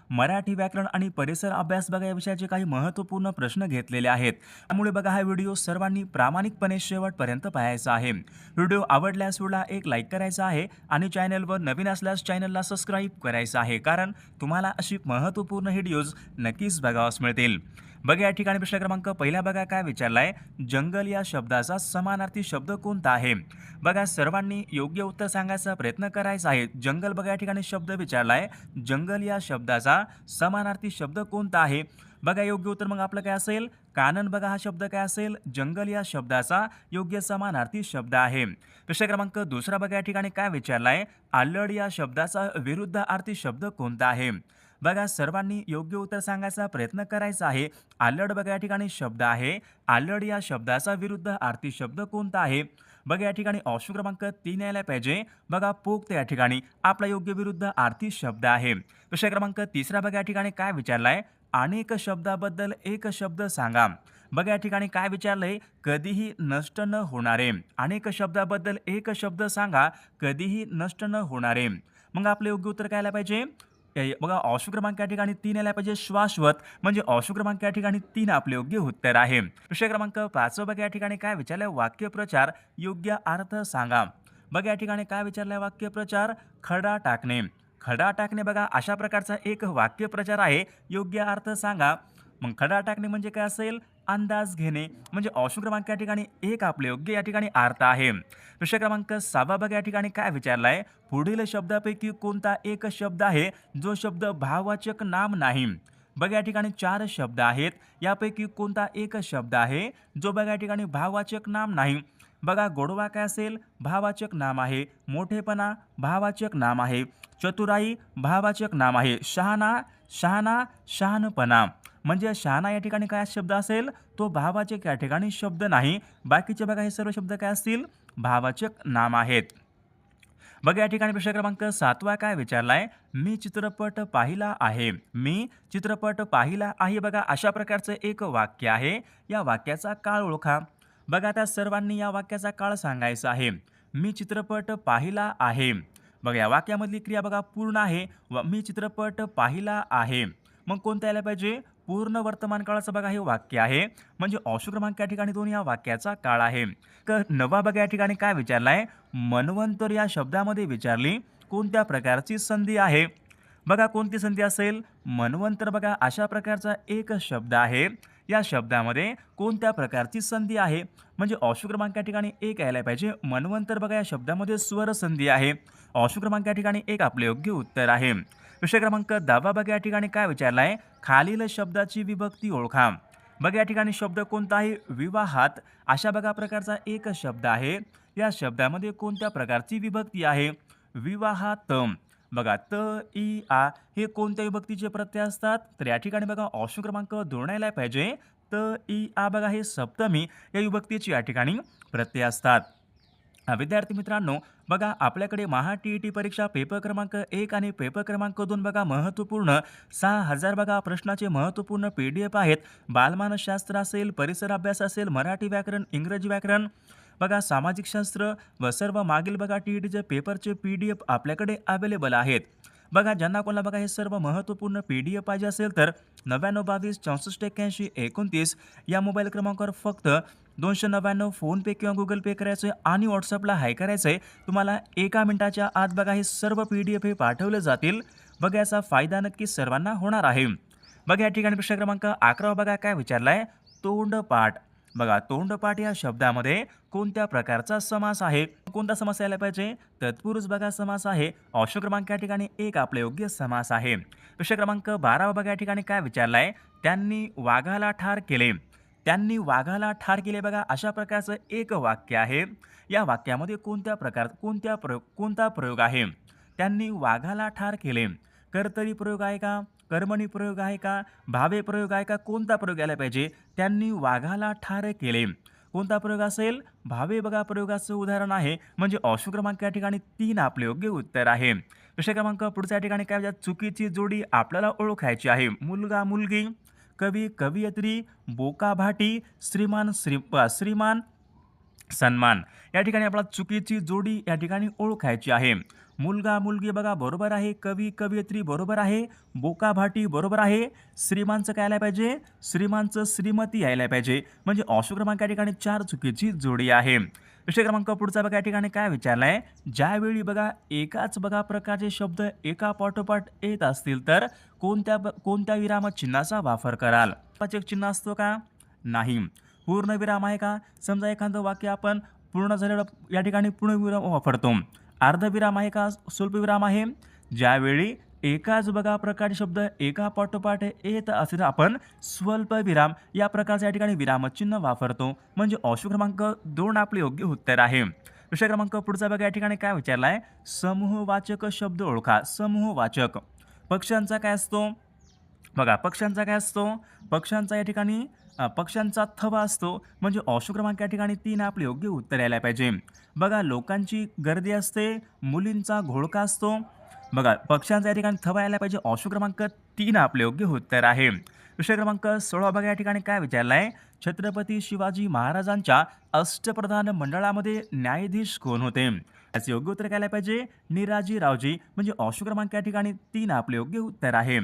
मराठी व्याकरण आणि परिसर अभ्यास बघा या विषयाचे काही महत्त्वपूर्ण प्रश्न घेतलेले आहेत. त्यामुळे बघा हा व्हिडिओ सर्वांनी प्रामाणिकपणे शेवटपर्यंत पाहायचा आहे. व्हिडिओ आवडल्यास व्हिडिओला एक लाईक करायचा आहे आणि चॅनलवर नवीन असल्यास चॅनलला सबस्क्राईब करायचं आहे, कारण तुम्हाला अशी महत्त्वपूर्ण व्हिडिओज नक्कीच बघावास मिळतील. बघा या ठिकाणी प्रश्न क्रमांक पहिला बघा काय विचारलाय, जंगल या शब्दाचा समानार्थी शब्द कोणता आहे? बघा सर्वांनी योग्य उत्तर सांगायचा प्रयत्न करायचा आहे. जंगल बघा या ठिकाणी शब्द विचारलाय, जंगल या शब्दाचा समानार्थी शब्द कोणता आहे? बघा योग्य उत्तर मग आपलं काय असेल, कानन बघा हा शब्द काय असेल, जंगल या शब्दाचा योग्य समानार्थी शब्द आहे. प्रश्न क्रमांक दुसरा बघा या ठिकाणी काय विचारलाय, आल्लड या शब्दाचा विरुद्धार्थी शब्द कोणता आहे? बघा सर्वांनी योग्य उत्तर सांगायचा प्रयत्न करायचा आहे. आल्लड बघा या ठिकाणी शब्द आहे, आल्लड या शब्दाचा विरुद्धार्थी शब्द कोणता आहे? बघा या ठिकाणी ऑप्शन क्रमांक 3 यायला पाहिजे. बघा पोक्त या ठिकाणी आपला योग्य विरुद्ध आर्थी शब्द आहे. प्रश्न क्रमांक तिसरा बघा या ठिकाणी काय विचारलाय, अनेक शब्दाबद्दल एक शब्द सांगा. बघा या ठिकाणी काय विचारलंय, कधीही नष्ट न होणारे. अनेक शब्दाबद्दल एक शब्द सांगा, कधीही नष्ट न होणारे. मग आपलं योग्य उत्तर काय यायला पाहिजे, बघा ऑप्शन क्रमांक या ठिकाणी 3 यायला पाहिजे, शाश्वत. म्हणजे ऑप्शन क्रमांक या ठिकाणी 3 आपले योग्य उत्तर आहे. प्रश्न क्रमांक 5 बघा या ठिकाणी काय विचारलंय, वाक्यप्रचार योग्य अर्थ सांगा. बघा या ठिकाणी काय विचारलंय, वाक्यप्रचार खडा टाकणे. खडा टाकणे बघा अशा प्रकारचा एक वाक्यप्रचार आहे, योग्य अर्थ सांगा. मग खडा टाकणे म्हणजे काय असेल, अंदाज घेणे. म्हणजे ऑप्शन क्रमांक या ठिकाणी 1 आपले योग्य या ठिकाणी अर्थ आहे. प्रश्न क्रमांक 6 बघा या ठिकाणी काय विचारलाय, पुढील शब्दापैकी कोणता एक शब्द आहे जो शब्द भाववाचक नाम नाही? बघा या ठिकाणी 4 शब्द आहेत, यापैकी कोणता एक शब्द आहे जो बघा या ठिकाणी भाववाचक नाम नाही? बघा गोडवा काय असेल, भाववाचक नाम आहे. मोठेपणा भाववाचक नाम आहे. चतुराई भाववाचक नाम आहे. शहाणा शहाणा शहाणपणा. म्हणजे शहाणा या ठिकाणी काय शब्द असेल, तो भाववाचक या ठिकाणी शब्द नाही. बाकीचे बघा हे सर्व शब्द काय असतील, भाववाचक नाम आहेत. बघा या ठिकाणी प्रश्न क्रमांक 7 काय विचारलाय, मी चित्रपट पाहिला आहे. मी चित्रपट पाहिला आहे बघा अशा प्रकारचं एक वाक्य आहे. या वाक्याचा काळ ओळखा. बघा त्या सर्वांनी या वाक्याचा काळ सांगायचा आहे. मी चित्रपट पाहिला आहे. बघा या वाक्यामधली क्रिया बघा पूर्ण आहे. मी चित्रपट पाहिला आहे. मग कोणतं यायला पाहिजे, पूर्ण वर्तमान काळाचं बघा हे वाक्य आहे. म्हणजे ऑप्शन क्रमांक या ठिकाणी 2 या वाक्याचा काळ आहे. तर नवा बघा या ठिकाणी काय विचारलाय, मन्वंतर या शब्दामध्ये विचारली कोणत्या प्रकारची संधी आहे? बघा कोणती संधी असेल, मन्वंतर बघा अशा प्रकारचा एक शब्द आहे. या शब्दामध्ये कोणत्या प्रकारची संधी आहे? म्हणजे ऑप्शन क्रमांक या ठिकाणी 1 यायला पाहिजे. मन्वंतर बघा या शब्दामध्ये स्वर संधी आहे. ऑप्शन क्रमांक या ठिकाणी 1 आपले योग्य उत्तर आहे. विषय क्रमांक 10 बघा या ठिकाणी काय विचारलाय, खालील शब्दाची विभक्ती ओळखा. बघा या ठिकाणी शब्द कोणता आहे, विवाहात अशा बघा प्रकारचा एक शब्द आहे. या शब्दामध्ये कोणत्या प्रकारची विभक्ती आहे, विवाहात. बघा त इ आ हे कोणत्या विभक्तीचे प्रत्यय असतात, तर या ठिकाणी बघा ऑप्शन क्रमांक 2 यायला पाहिजे. त इ आ बघा हे सप्तमी या विभक्तीचे या ठिकाणी प्रत्यय असतात. विद्यार्थी मित्रांनो, बघा आपल्याकडे महा टी परीक्षा पेपर क्रमांक 1 आणि पेपर क्रमांक 2 बघा महत्त्वपूर्ण 6000 बघा प्रश्नाचे महत्त्वपूर्ण PDF आहेत. बालमानसशास्त्र असेल, परिसर अभ्यास असेल, मराठी व्याकरण, इंग्रजी व्याकरण, बघा सामाजिक शास्त्र व सर्व मागील बघा टीईटीचे पेपरचे PDF आपल्याकडे अवेलेबल आहेत. बघा ज्यांना कोणाला बघा हे सर्व महत्त्वपूर्ण PDF पाहिजे असेल तर 9922 64 81 29 या मोबाईल क्रमांकावर फक्त 299 फोनपे किंवा गुगल पे करायचं आहे आणि व्हॉट्सअपला हाय करायचं आहे. तुम्हाला 1 मिनिटाच्या आत बघा हे सर्व PDF हे पाठवले जातील. बघा याचा फायदा नक्कीच सर्वांना होणार आहे. बघा या ठिकाणी प्रश्न क्रमांक 11 बघा काय विचारलाय, तोंडपाठ. बघा तोंडपाठ या शब्दामध्ये कोणत्या प्रकारचा समास आहे? कोणता समास यायला पाहिजे, तत्पुरुष बघा समास आहे. ऑप्शन क्रमांक या ठिकाणी 1 आपले योग्य समास आहे. प्रश्न क्रमांक 12 बघा या ठिकाणी काय विचारलाय, त्यांनी वाघाला ठार केले. त्यांनी वाघाला ठार केले बघा अशा प्रकारचं एक वाक्य आहे. या वाक्यामध्ये कोणता प्रयोग आहे? त्यांनी वाघाला ठार केले. कर्तरी प्रयोग आहे का, कर्मणी प्रयोग आहे का, भावे प्रयोग आहे का, कोणता प्रयोग यायला पाहिजे? त्यांनी वाघाला ठार केले. कोणता प्रयोग असेल? भावे बघा प्रयोगाचं उदाहरण आहे. म्हणजे ऑप्शन क्रमांक या ठिकाणी 3 आपले योग्य उत्तर आहे. विषय क्रमांक पुढच्या ठिकाणी काय, चुकीची जोडी आपल्याला ओळखायची आहे. मुलगा मुलगी, कवी कवयित्री, बोका भाटी, श्रीमान सन्मान. या ठिकाणी आपल्याला चुकीची जोडी या ठिकाणी ओळखायची आहे. मुलगा मुलगी बघा बरोबर आहे. कवी कवयित्री बरोबर आहे. बोका भाटी बरोबर आहे. श्रीमानचं काय यायला पाहिजे? श्रीमानचं श्रीमती यायला पाहिजे. म्हणजे ऑप्शन क्रमांक या ठिकाणी 4 चुकीची जोडी आहे. विषय क्रमांक पुढचा बघा या ठिकाणी काय विचारलाय? ज्यावेळी बघा एकाच बघा प्रकारचे शब्द एका पाठोपाठ येत असतील तर कोणत्या विरामचिन्हाचा वापर कराल? एक चिन्ह असतो का? नाही. पूर्णविराम आहे का? समजा एखादं वाक्य आपण पूर्ण झालेलं या ठिकाणी पूर्णविराम वापरतो. अर्धविराम आहे का? स्वल्पविराम आहे. ज्यावेळी एकाच बघा प्रकारचे शब्द एका पाठोपाठ येत असेल आपण स्वल्पविराम या प्रकारच्या या ठिकाणी विरामचिन्ह वापरतो. म्हणजे ऑप्शन क्रमांक 2 आपले योग्य उत्तर आहे. विषय क्रमांक पुढचा बघा या ठिकाणी काय विचारलाय? समूहवाचक शब्द ओळखा. समूहवाचक पक्ष्यांचा काय असतो? बघा पक्ष्यांचा काय असतो? पक्ष्यांचा या ठिकाणी पक्ष्यांचा थवा असतो. म्हणजे ऑप्शन क्रमांक या ठिकाणी 3 आपले योग्य उत्तर यायला पाहिजे. बघा लोकांची गर्दी असते, मुलींचा घोळका असतो. बघा पक्ष्यांचा या ठिकाणी थवा यायला पाहिजे. ऑप्शन क्रमांक 3 आपले योग्य उत्तर आहे. विषय क्रमांक 16 बघा या ठिकाणी काय विचारलाय? छत्रपती शिवाजी महाराजांच्या अष्टप्रधान मंडळामध्ये न्यायाधीश कोण होते? याचे योग्य उत्तर काय यायला पाहिजे? निराजी रावजी. म्हणजे ऑप्शन क्रमांक या ठिकाणी 3 आपले योग्य उत्तर आहे.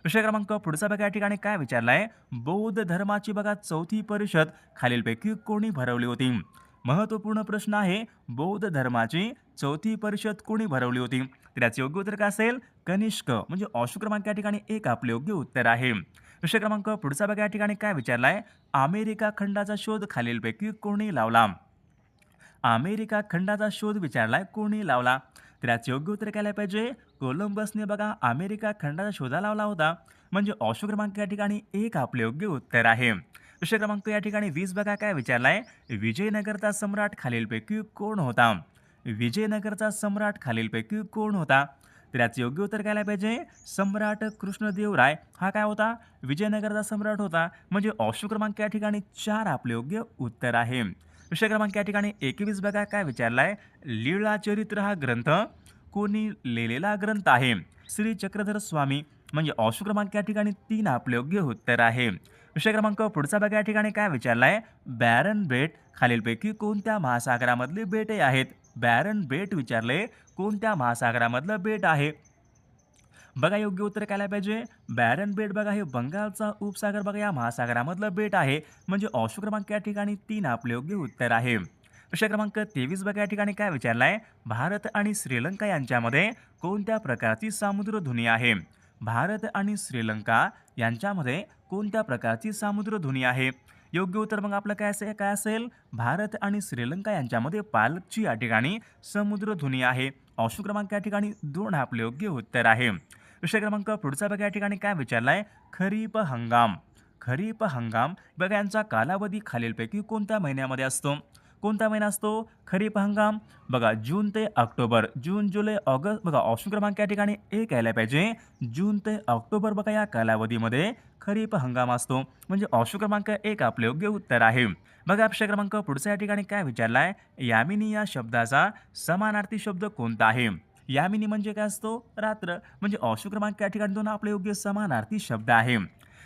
विषय क्रमांक पुढचा बघा या ठिकाणी काय विचारलाय? बौद्ध धर्माची बघा 4थी परिषद खालीलपैकी कोणी भरवली होती? महत्त्वपूर्ण प्रश्न आहे. बौद्ध धर्माची 4थी परिषद कोणी भरवली होती? तर याचे योग्य उत्तर काय असेल? कनिष्क. म्हणजे ऑप्शन क्रमांक या ठिकाणी 1 आपले योग्य उत्तर आहे. विषय क्रमांक पुढचा बघा या ठिकाणी काय विचारलाय? अमेरिका खंडाचा शोध खालीलपैकी कोणी लावला? अमेरिका खंडाचा शोध विचारलाय कोणी लावला? तर याचे योग्य उत्तर काय पाहिजे? कोलंबसने बघा अमेरिका खंडाचा शोधा लावला होता. म्हणजे ऑप्शन क्रमांक या ठिकाणी 1 आपले योग्य उत्तर आहे. विषय क्रमांक या ठिकाणी 20 बघा काय विचारलाय? विजयनगरचा सम्राट खालीलपैकी कोण होता? विजयनगरचा सम्राट खालीलपैकी कोण होता? तर याचे योग्य उत्तर काय पाहिजे? सम्राट कृष्णदेवराय हा काय होता? विजयनगरचा सम्राट होता. म्हणजे ऑप्शन क्रमांक या ठिकाणी 4 आपले योग्य उत्तर आहे. विषय क्रमांक या ठिकाणी 21 बघा काय विचारलाय? लीळाचरित्र हा ग्रंथ कोणी लिहिलेला ग्रंथ आहे? श्री चक्रधर स्वामी. म्हणजे ऑप्शन क्रमांक या ठिकाणी 3 आपले योग्य उत्तर आहे. विषय क्रमांक पुढचा बघा या ठिकाणी काय विचारलाय? बॅरन बेट खालीलपैकी कोणत्या महासागरामधले बेटे आहेत? बॅरन बेट विचारले कोणत्या महासागरामधलं बेट आहे? बघा योग्य उत्तर काय पाहिजे? बॅरन बेट बघा हे बंगालचा उपसागर बघा या महासागरामधलं बेट आहे. म्हणजे ऑप्शन क्रमांक या ठिकाणी 3 आपले योग्य उत्तर आहे. प्रश्न क्रमांक 23 बघा या ठिकाणी काय विचारलाय? भारत आणि श्रीलंका यांच्यामध्ये कोणत्या प्रकारची सामुद्रधुनी आहे? भारत आणि श्रीलंका यांच्यामध्ये कोणत्या प्रकारची सामुद्रधुनी आहे? योग्य उत्तर मग आपलं काय असेल? भारत आणि श्रीलंका यांच्यामध्ये पालकची या ठिकाणी समुद्रधुनी आहे. ऑप्शन क्रमांक या ठिकाणी 2 आपले योग्य उत्तर आहे. विषय क्रमांक पुढचा बघा या ठिकाणी काय विचारलाय? खरीप हंगाम. खरीप हंगाम बघा यांचा कालावधी खालीलपैकी कोणत्या महिन्यामध्ये असतो? कोणता महिना असतो? खरीप हंगाम. बघा जून ते ऑक्टोबर. जून जुलै ऑगस्ट बघा ऑप्शन क्रमांक या ठिकाणी 1 यायला पाहिजे. जून ते ऑक्टोबर बघा या कालावधीमध्ये खरीप हंगाम असतो. म्हणजे ऑप्शन क्रमांक 1 आपले योग्य उत्तर आहे. बघा विषय क्रमांक पुढचा या ठिकाणी काय विचारलाय? यामिनी या शब्दाचा समानार्थी शब्द कोणता आहे? यामिनी म्हणजे काय असतो? रात्र. म्हणजे ऑप्शन क्रमांक या ठिकाणी 2 आपले योग्य समानार्थी शब्द आहे.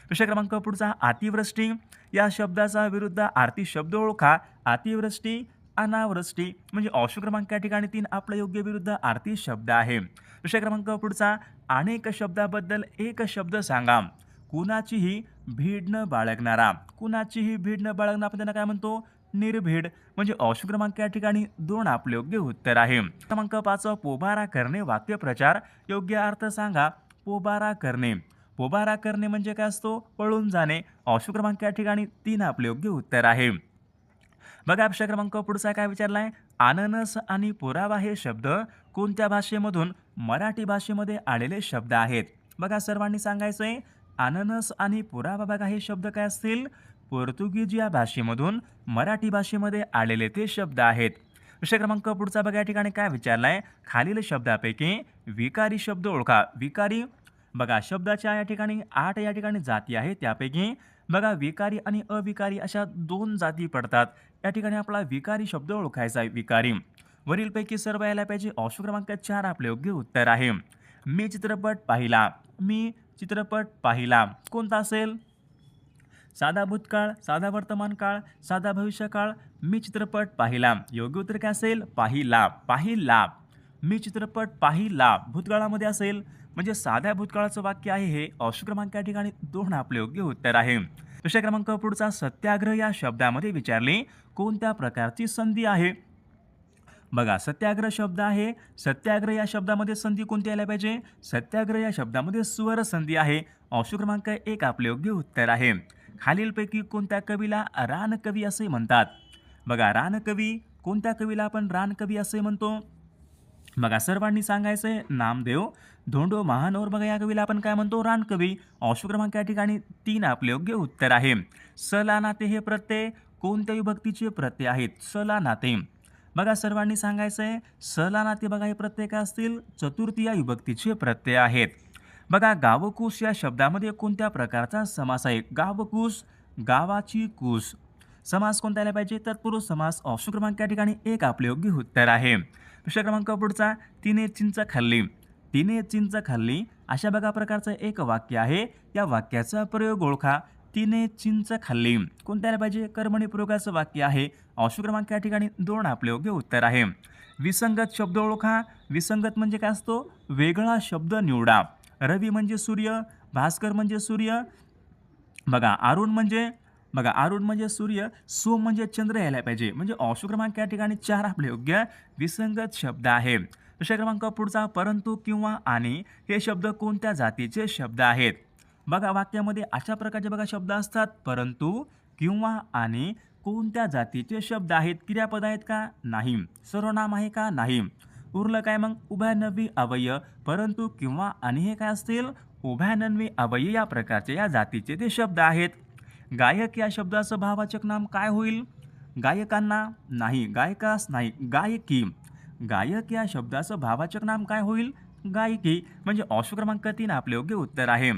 विषय क्रमांक पुढचा अतिवृष्टी या शब्दाचा विरुद्ध आर्थी शब्द ओळखा. अतिवृष्टी, अनावृष्टी. म्हणजे ऑप्शन क्रमांक या ठिकाणी 3 आपला योग्य विरुद्ध आर्थी शब्द आहे. विषय क्रमांक पुढचा अनेक शब्दाबद्दल एक शब्द सांगा. कुणाचीही भीड न बाळगणारा. कुणाचीही भीड न बाळगणारा आपण त्यांना काय म्हणतो? निर्भीड. म्हणजे ऑप्शन क्रमांक या ठिकाणी 2 आपले योग्य उत्तर आहे. क्रमांक 5 पोबारा करणे वाक्यप्रचार योग्य अर्थ सांगा. पोबारा करणे. पोबारा करणे म्हणजे काय असतो? पळून जाणे. ऑप्शन क्रमांक या ठिकाणी 3 आपले योग्य उत्तर आहे. बघा विषय क्रमांक पुढचा काय विचारलाय? अननस आणि पुरावा हे शब्द कोणत्या भाषेमधून मराठी भाषेमध्ये आलेले शब्द आहेत? बघा सर्वांनी सांगायचंय. अननस आणि पुरावा बघा हे शब्द काय असतील? पोर्तुगीज या भाषेमधून मराठी भाषेमध्ये आलेले ते शब्द आहेत. विषय क्रमांक पुढचा बघा या ठिकाणी काय विचारलाय? खालील शब्दापैकी विकारी शब्द ओळखा. विकारी बघा शब्दाच्या या ठिकाणी 8 या ठिकाणी जाती आहेत. त्यापैकी बघा विकारी आणि अविकारी अशा 2 जाती पडतात. या ठिकाणी आपला विकारी शब्द ओळखायचा आहे. विकारी वरीलपैकी सर्व यायला पाहिजे. ऑप्शन क्रमांक 4 आपले योग्य उत्तर आहे. मी चित्रपट पाहिला. मी चित्रपट पाहिला कोणता असेल? साधा भूतकाळ, साधा वर्तमान काळ, साधा भविष्यकाळ. मी चित्रपट पाहिला. योग्य उत्तर काय असेल? पाहिला. पाहिला. मी चित्रपट पाहिला भूतकाळामध्ये असेल म्हणजे साध्या भूतकाळाचं वाक्य आहे हे. ऑप्शन क्रमांक या ठिकाणी 2 आपले योग्य उत्तर आहे. प्रश्न क्रमांक पुढचा, सत्याग्रह या शब्दामध्ये विचारले कोणत्या प्रकारची संधी आहे? बघा, सत्याग्रह शब्द आहे. सत्याग्रह या शब्दामध्ये संधी कोणती यायला पाहिजे? सत्याग्रह या शब्दामध्ये स्वर संधी आहे. ऑप्शन क्रमांक 1 आपले योग्य उत्तर आहे. खालीलपैकी कोणत्या कवीला रानकवी असे म्हणतात? बघा, रानकवी, कोणत्या कवीला आपण रानकवी असे म्हणतो? बघा, सर्वांनी सांगायचंय. नामदेव, धोंडो, महानोर. बघा, या कवीला आपण काय म्हणतो? रानकवी. ऑप्शन क्रमांक या ठिकाणी 3 आपले योग्य उत्तर आहे. सला नाते हे प्रत्यय कोणत्या विभक्तीचे प्रत्यय आहेत? सला नाते. बघा, सर्वांनी सांगायचंय. सला नाते बघा हे प्रत्यय काय असतील? चतुर्थीय विभक्तीचे प्रत्यय आहेत. बघा, गावकूस या शब्दामध्ये कोणत्या प्रकारचा समास आहे? गावकूस, गावाची कूस. समास कोणता यायला पाहिजे? तत्पुरुष समास. ऑप्शन क्रमांक या ठिकाणी 1 आपले योग्य उत्तर आहे. प्रश्न क्रमांक पुढचा, तिने चिंच खाल्ली. तिने चिंच खाल्ली अशा बघा प्रकारचं एक वाक्य आहे. या वाक्याचा प्रयोग ओळखा. तिने चिंच खाल्ली कोणत्या यायला पाहिजे? कर्मणी प्रयोगाचं वाक्य आहे. ऑप्शन क्रमांक या ठिकाणी 2 आपले योग्य उत्तर आहे. विसंगत शब्द ओळखा. विसंगत म्हणजे काय असतो? वेगळा शब्द निवडा. रवी म्हणजे सूर्य, भास्कर म्हणजे सूर्य. बघा, अरुण म्हणजे सूर्य, सोम म्हणजे चंद्र यायला पाहिजे. म्हणजे ऑप्शन क्रमांक या ठिकाणी 4 आपले योग्य विसंगत शब्द आहे. प्रश्न क्रमांक पुढचा, परंतु, किंवा, आणि हे शब्द कोणत्या जातीचे शब्द आहेत? बघा, वाक्यामध्ये अशा प्रकारचे बघा शब्द असतात. परंतु, किंवा, आणि कोणत्या जातीचे शब्द आहेत? क्रियापद आहेत का? नाही. सर्वनाम आहे का? नाही. उरलं काय मग? उभयनवी अव्यय. परंतु, किंवा, आणि हे काय असतील? उभयनवी अव्यय या प्रकारचे या जातीचे ते शब्द आहेत. गायक या शब्दाचं भाववाचक नाम काय होईल? गायकांना नाही, गायकास नाही, गायकी. गायक या शब्दाचं भाववाचक नाम काय होईल? गायकी. म्हणजे ऑप्शन क्रमांक 3 आपले योग्य उत्तर आहे.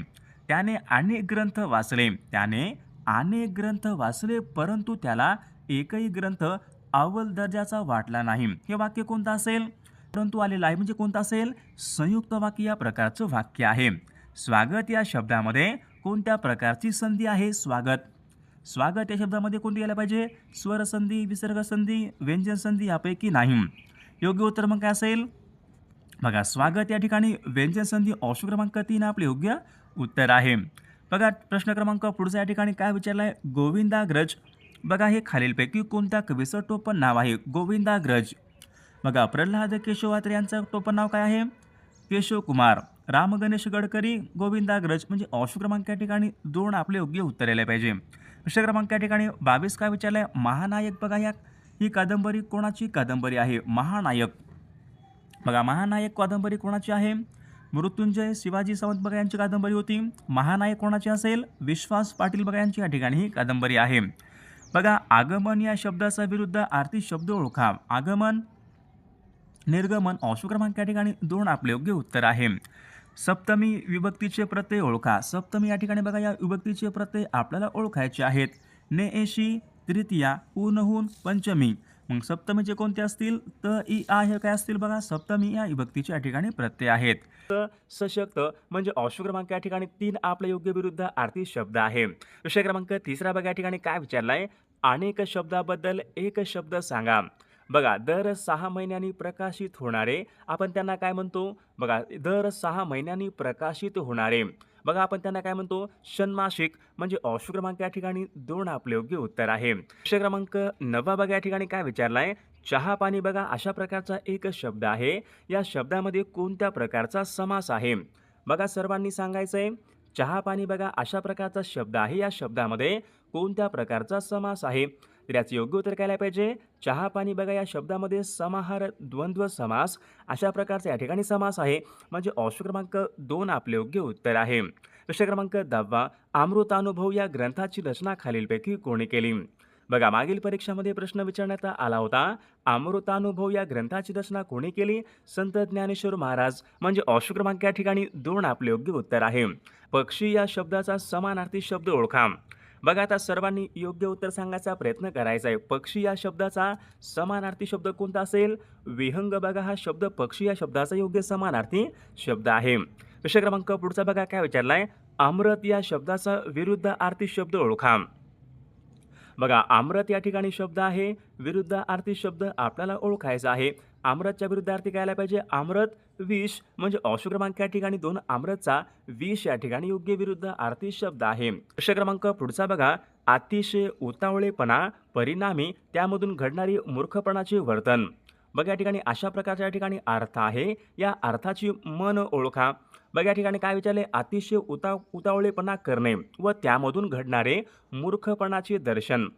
त्याने अनेक ग्रंथ वाचले. त्याने अनेक ग्रंथ वाचले परंतु त्याला एकही ग्रंथ अव्वल दर्जाचा वाटला नाही. हे वाक्य कोणतं असेल? परंतु आलेलं आहे म्हणजे कोणतं असेल? संयुक्त वाक्य या प्रकारचं वाक्य आहे. स्वागत या शब्दामध्ये कोणत्या प्रकारची संधी आहे? स्वागत. स्वागत या शब्दामध्ये कोणती यायला पाहिजे? स्वर संधी, विसर्ग संधी, व्यंजन संधी यापैकी नाही. योग्य उत्तर मग काय असेल? बघा, स्वागत या ठिकाणी व्यंजन संधी. ऑप्शन क्रमांक 3 आपले योग्य उत्तर आहे. बघा, प्रश्न क्रमांक पुढचा या ठिकाणी काय विचारलाय? गोविंदाग्रज. बघा, हे खालीलपैकी कोणत्या कवीचं टोपण नाव आहे? गोविंदाग्रज. बघा, प्रल्हाद केशव अत्रे यांचं टोपण नाव काय आहे? केशव कुमार. राम गणेश गडकरी, गोविंदाग्रज. म्हणजे ऑप्शन क्रमांक या ठिकाणी 2 आपले योग्य उत्तर यायला पाहिजे. प्रश्न क्रमांक या ठिकाणी 22 काय विचारलाय? महानायक. बघा, ही कादंबरी कोणाची कादंबरी आहे? महानायक. बघा, महानायक कादंबरी कोणाची आहे? मृत्युंजय शिवाजी सावंत बघा यांची कादंबरी होती. महानायक कोणाची असेल? विश्वास पाटील बघा यांची या ठिकाणी ही कादंबरी आहे. बघा, आगमन या शब्दाचा विरुद्ध आर्थी शब्द ओळखा. आगमन, निर्गमन. ऑप्शन क्रमांक या ठिकाणी 2 आपले योग्य उत्तर आहे. सप्तमी विभक्तीचे प्रत्यय ओळखा. सप्तमी या ठिकाणी बघा या विभक्तीचे प्रत्यय आपल्याला ओळखायचे आहेत. नेएशी, तृतीया, ऊनहून, पंचमी. मग सप्तमीचे कोणते असतील? त, इ, आ हे काय असतील? बघा, सप्तमी या विभक्तीचे या ठिकाणी प्रत्यय आहेत. सशक्त म्हणजे ऑप्शन क्रमांक या ठिकाणी 3 आपल्या योग्य विरुद्ध आर्थी शब्द आहे. विषय क्रमांक 3 बघा या ठिकाणी काय विचारलाय? अनेक शब्दाबद्दल एक शब्द सांगा. बघा, दर 6 महिन्यांनी प्रकाशित होणारे आपण त्यांना काय म्हणतो? बघा, दर 6 महिन्यांनी प्रकाशित होणारे बघा आपण त्यांना काय म्हणतो? षण्मासिक. म्हणजे ऑप्शन क्रमांक या ठिकाणी 2 आपले योग्य उत्तर आहे. विषय क्रमांक 9 बघा या ठिकाणी काय विचारलाय? चहा पाणी. बघा, अशा प्रकारचा एक शब्द आहे. या शब्दामध्ये कोणत्या प्रकारचा समास आहे? बघा, सर्वांनी सांगायचंय. चहा पाणी बघा अशा प्रकारचा शब्द आहे. या शब्दामध्ये कोणत्या प्रकारचा समास आहे? तर याचे योग्य उत्तर काय पाहिजे? चहा पाणी बघा या शब्दामध्ये समाहार, द्वंद्व समास अशा प्रकारचा या ठिकाणी समास आहे. म्हणजे ऑप्शन क्रमांक 2 आपले योग्य उत्तर आहे. प्रश्न क्रमांक 10 अमृतानुभव या ग्रंथाची रचना खालीलपैकी कोणी केली? बघा, मागील परीक्षामध्ये प्रश्न विचारण्यात आला होता. अमृतानुभव या ग्रंथाची रचना कोणी केली? संत ज्ञानेश्वर महाराज. म्हणजे ऑप्शन क्रमांक या ठिकाणी 2 आपले योग्य उत्तर आहे. पक्षी या शब्दाचा समानार्थी शब्द ओळखा. बघा, आता सर्वांनी योग्य उत्तर सांगायचा प्रयत्न करायचा आहे. पक्षी या शब्दाचा समानार्थी शब्द कोणता असेल? विहंग. बघा, हा शब्द पक्षी या शब्दाचा योग्य समानार्थी शब्द आहे. विषय क्रमांक पुढचा बघा काय विचारलाय? आम्रत या शब्दाचा विरुद्धार्थी शब्द ओळखा. बघा आम्रत या ठिकाणी शब्द आहे, विरुद्धार्थी शब्द आपल्याला ओळखायचा आहे. आम्रतच्या विरुद्धार्थी काय आला पाहिजे? आम्रत विष म्हणजे ऑप्शन क्रमांक या ठिकाणी 2 आम्रतचा विष या ठिकाणी योग्य विरुद्धार्थी शब्द आहे. प्रश्न क्रमांक पुढचा बघा. अतिशय उतावळेपणा परिणामी त्यामधून घडणारी मूर्खपणाचे वर्तन. बघा या ठिकाणी अशा प्रकारच्या या ठिकाणी अर्थ आहे. या अर्थाची मन ओळखा. बघा या ठिकाणी काय विचारले? अतिशय उतावळेपणा करणे व त्यामधून घडणारे मूर्खपणाचे दर्शन.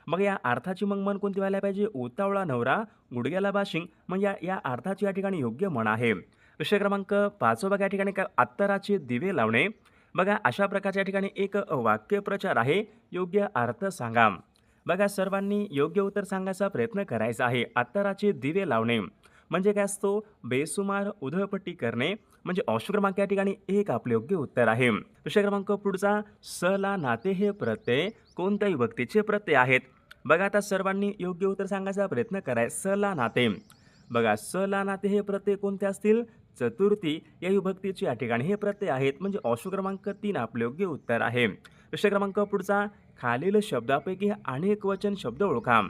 मग या अर्थाची मग मन कोणती व्हायला पाहिजे? उतावळा नवरा गुडघ्याला बाशिंग म्हणजे या अर्थाची या ठिकाणी योग्य म्हण आहे. विषय क्रमांक 5 बघा या ठिकाणी काय? अत्तराचे दिवे लावणे. बघा अशा प्रकारच्या या ठिकाणी एक वाक्यप्रचार आहे. योग्य अर्थ सांगा. बघा सर्वांनी योग्य उत्तर सांगायचा प्रयत्न करायचा आहे. अत्तराचे दिवे लावणे म्हणजे काय असतो? बेसुमार उधळपट्टी करणे म्हणजे ऑप्शन क्रमांक या ठिकाणी 1 आपले योग्य उत्तर आहे. विषय क्रमांक पुढचा. स ला नाते हे प्रत्यय कोणत्या विभक्तीचे प्रत्यय आहेत? बघा आता सर्वांनी योग्य उत्तर सांगायचा प्रयत्न करायचा. स ला नाते. बघा स ला नाते हे प्रत्यय कोणते असतील? चतुर्थी या विभक्तीचे या ठिकाणी हे प्रत्यय आहेत म्हणजे ऑप्शन क्रमांक 3 आपले योग्य उत्तर आहे. विषय क्रमांक पुढचा. खालील शब्दापैकी अनेक वचन शब्द ओळखा.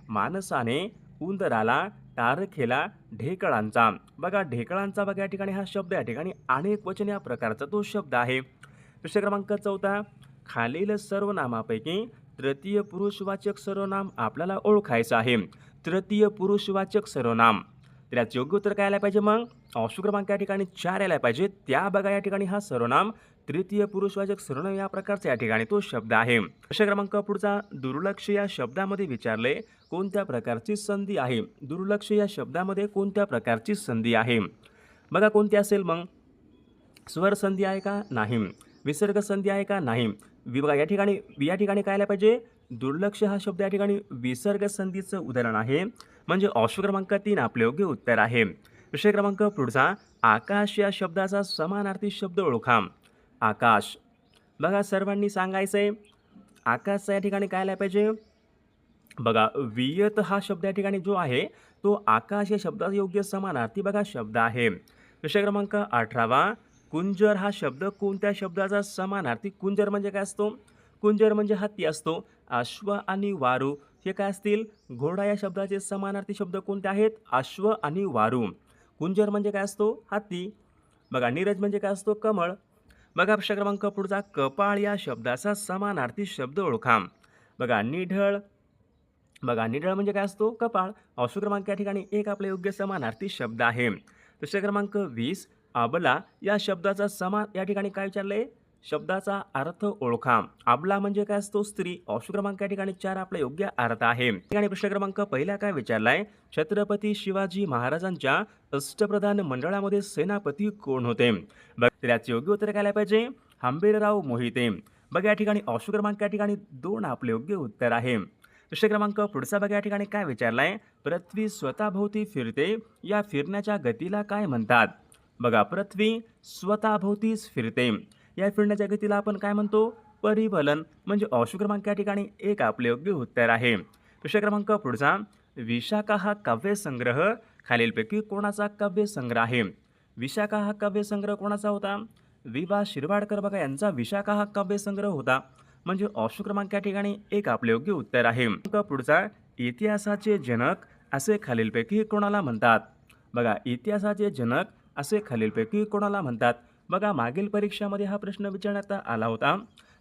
माणसाने, उंदराला, तारखेला, ढेकळांचा. बघा ढेकळांचा बघा या ठिकाणी हा शब्द या ठिकाणी अनेक वचन या प्रकारचा तो शब्द आहे. विषय क्रमांक 4. खालील सर्वनामापैकी तृतीय पुरुषवाचक सर्वनाम आपल्याला ओळखायचं आहे. तृतीय पुरुषवाचक सर्वनाम. तर याचं योग्य उत्तर काय आलं पाहिजे? मग ऑप्शन क्रमांक या ठिकाणी 4 यायला पाहिजे. त्या बघा या ठिकाणी हा सर्वनाम तृतीय पुरुषवाचक सर्वनाम या प्रकारचा या ठिकाणी तो शब्द आहे. विषय क्रमांक पुढचा. दुर्लक्ष या शब्दामध्ये विचारले कोणत्या प्रकारची संधी आहे? दुर्लक्ष या शब्दामध्ये कोणत्या प्रकारची संधी आहे? बघा कोणती असेल मग? स्वर संधी आहे का? नाही. विसर्ग संधी आहे का? नाही. बघा या ठिकाणी काय आलं पाहिजे? दुर्लक्ष हा शब्द या ठिकाणी विसर्ग संधीचं उदाहरण आहे म्हणजे ऑप्शन क्रमांक 3 आपले योग्य उत्तर आहे. विषय क्रमांक पुढचा. आकाश या शब्दाचा समानार्थी शब्द ओळखा. आकाश. बघा सर्वांनी सांगायचं आहे. आकाशचा या ठिकाणी काय आलं पाहिजे? बघा वियत हा शब्द या ठिकाणी जो आहे तो आकाश या शब्दाचा योग्य समानार्थी बघा शब्द आहे. विषय क्रमांक 18. कुंजर हा शब्द कोणत्या शब्दाचा समानार्थी? कुंजर म्हणजे काय असतो? कुंजर म्हणजे हत्ती असतो. अश्व आणि वारू हे काय असतील? घोडा या शब्दाचे समानार्थी शब्द कोणते आहेत? अश्व आणि वारू. कुंजर म्हणजे काय असतो? हत्ती. बघा नीरज म्हणजे काय असतो? कमळ. बघा प्रश्न क्रमांक पुढचा. कपाळ या शब्दाचा समानार्थी शब्द ओळखा. बघा निढळ. बघा निढळ म्हणजे काय असतो? कपाळ. ऑप्शन क्रमांक या ठिकाणी 1 आपला योग्य समानार्थी शब्द आहे. प्रश्न क्रमांक 20. अबला या शब्दाचा या ठिकाणी काय विचारलंय? शब्दाचा अर्थ ओळखा. अबला म्हणजे काय असतो? स्त्री. ऑप्शन क्रमांक या ठिकाणी 4 आपला योग्य अर्थ आहे. ठिकाणी प्रश्न क्रमांक पहिला काय विचारलाय? छत्रपती शिवाजी महाराजांच्या अष्टप्रधान मंडळामध्ये सेनापती कोण होते? तर याचे योग्य उत्तर काय आलं पाहिजे? हंबीरराव मोहिते. बघा या ठिकाणी ऑप्शन क्रमांक या ठिकाणी 2 आपले योग्य उत्तर आहे. प्रश्न क्रमांक पुढचा बघा या ठिकाणी काय विचारलाय? पृथ्वी स्वतःभोवती फिरते या फिरण्याच्या गतीला काय म्हणतात? बघा पृथ्वी स्वतःभोवतीच फिरते या फिरण्याच्या गतीला आपण काय म्हणतो? परिभलन म्हणजे ऑप्शन क्रमांक या ठिकाणी 1 आपले योग्य उत्तर आहे. प्रश्न क्रमांक पुढचा. विशाखा हा काव्यसंग्रह खालीलपैकी कोणाचा काव्यसंग्रह आहे? विशाखा हा काव्यसंग्रह कोणाचा होता? वि. शिरवाडकर बघा यांचा विशाखा हा काव्यसंग्रह होता म्हणजे ऑप्शन क्रमांक या ठिकाणी 1 आपले योग्य उत्तर आहे. पुढचा. इतिहासाचे जनक असे खालीलपैकी कोणाला म्हणतात? बघा इतिहासाचे जनक असे खालीलपैकी कोणाला म्हणतात? बघा मागील परीक्षामध्ये हा प्रश्न विचारण्यात आला होता.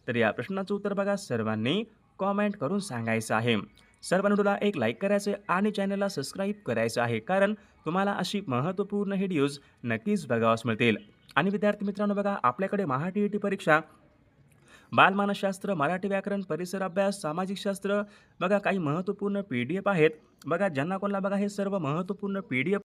तर या प्रश्नाचं उत्तर बघा सर्वांनी कॉमेंट करून सांगायचं आहे. सर्वांनी व्हिडिओला एक लाईक करायचं आहे आणि चॅनलला सबस्क्राईब करायचं आहे कारण तुम्हाला अशी महत्त्वपूर्ण व्हिडिओज नक्कीच बघावास मिळतील. आणि विद्यार्थी मित्रांनो बघा आपल्याकडे महा-टी-ई-टी परीक्षा, बालमानसशास्त्र, मराठी व्याकरण, परिसर अभ्यास, सामाजिक शास्त्र बघा काही महत्त्वपूर्ण PDF आहेत. बघा ज्यांना कोणाला बघा हे सर्व महत्त्वपूर्ण PDF